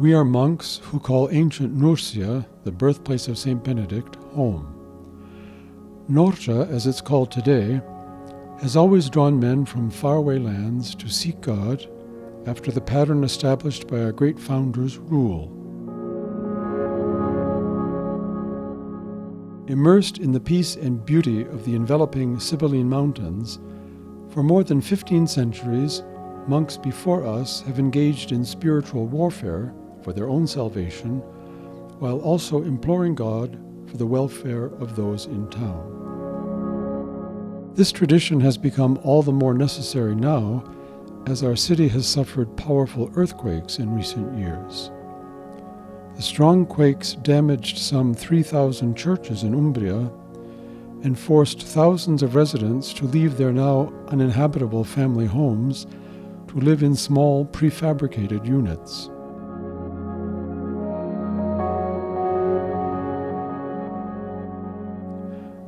We are monks who call ancient Norcia, the birthplace of St. Benedict, home. Norcia, as it's called today, has always drawn men from faraway lands to seek God after the pattern established by our great founder's rule. Immersed in the peace and beauty of the enveloping Sibylline Mountains, for more than 15 centuries, monks before us have engaged in spiritual warfare for their own salvation, while also imploring God for the welfare of those in town. This tradition has become all the more necessary now, as our city has suffered powerful earthquakes in recent years. The strong quakes damaged some 3,000 churches in Umbria and forced thousands of residents to leave their now uninhabitable family homes to live in small prefabricated units.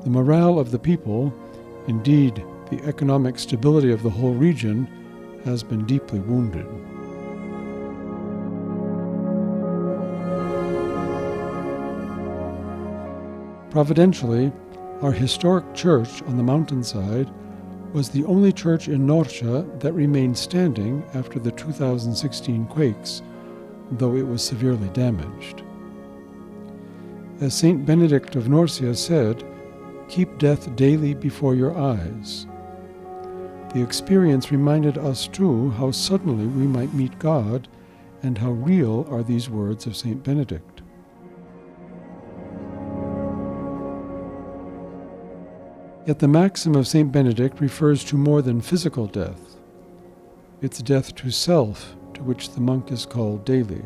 The morale of the people, indeed the economic stability of the whole region, has been deeply wounded. Providentially, our historic church on the mountainside was the only church in Norcia that remained standing after the 2016 quakes, though it was severely damaged. As St. Benedict of Norcia said, "Keep death daily before your eyes." The experience reminded us too how suddenly we might meet God and how real are these words of St. Benedict. Yet the maxim of St. Benedict refers to more than physical death. It's death to self to which the monk is called daily.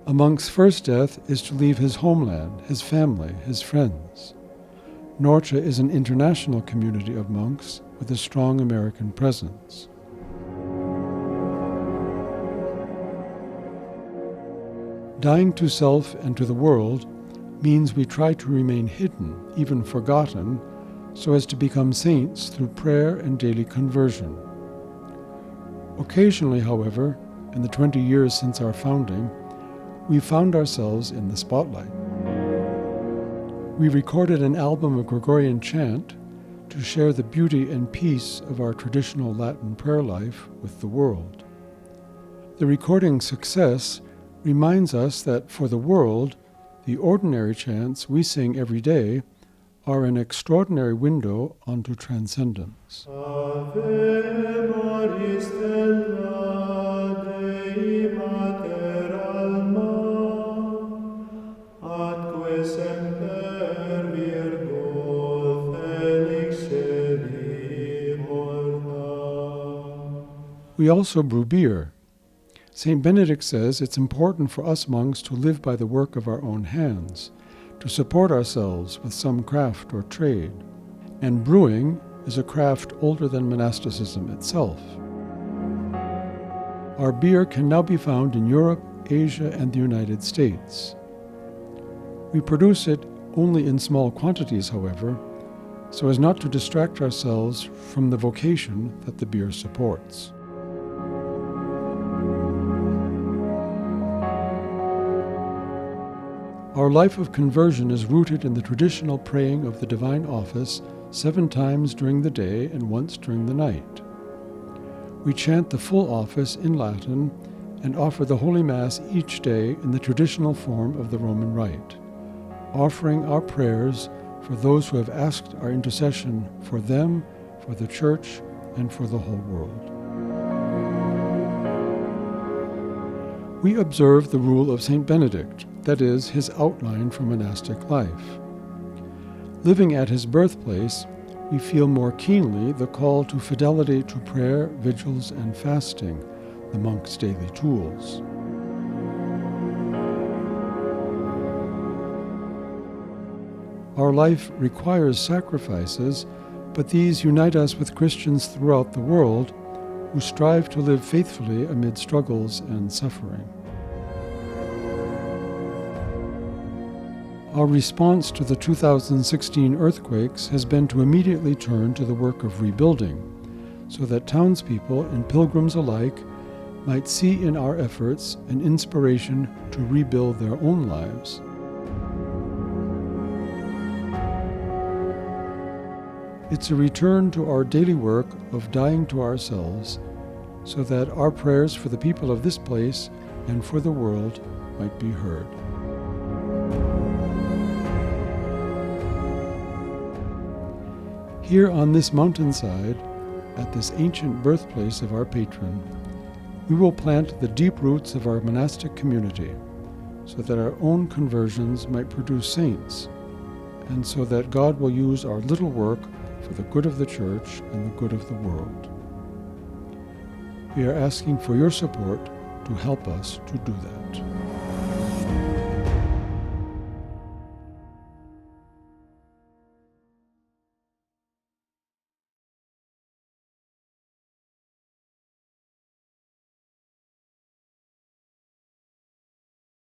A monk's first death is to leave his homeland, his family, his friends. Norcia is an international community of monks with a strong American presence. Dying to self and to the world means we try to remain hidden, even forgotten, so as to become saints through prayer and daily conversion. Occasionally, however, in the 20 years since our founding, we found ourselves in the spotlight. We recorded an album of Gregorian chant to share the beauty and peace of our traditional Latin prayer life with the world. The recording's success reminds us that for the world, the ordinary chants we sing every day are an extraordinary window onto transcendence. Ave Maria stella Dei mater alma, atque semper Virgo felix sedi morta. We also brew beer. St. Benedict says it's important for us monks to live by the work of our own hands, to support ourselves with some craft or trade, and brewing is a craft older than monasticism itself. Our beer can now be found in Europe, Asia, and the United States. We produce it only in small quantities, however, so as not to distract ourselves from the vocation that the beer supports. Our life of conversion is rooted in the traditional praying of the Divine Office 7 times during the day and once during the night. We chant the full office in Latin and offer the Holy Mass each day in the traditional form of the Roman Rite, offering our prayers for those who have asked our intercession for them, for the Church, and for the whole world. We observe the rule of St. Benedict, that is, his outline for monastic life. Living at his birthplace, we feel more keenly the call to fidelity to prayer, vigils, and fasting, the monk's daily tools. Our life requires sacrifices, but these unite us with Christians throughout the world who strive to live faithfully amid struggles and suffering. Our response to the 2016 earthquakes has been to immediately turn to the work of rebuilding, so that townspeople and pilgrims alike might see in our efforts an inspiration to rebuild their own lives. It's a return to our daily work of dying to ourselves, so that our prayers for the people of this place and for the world might be heard. Here on this mountainside, at this ancient birthplace of our patron, we will plant the deep roots of our monastic community, so that our own conversions might produce saints, and so that God will use our little work for the good of the Church and the good of the world. We are asking for your support to help us to do that.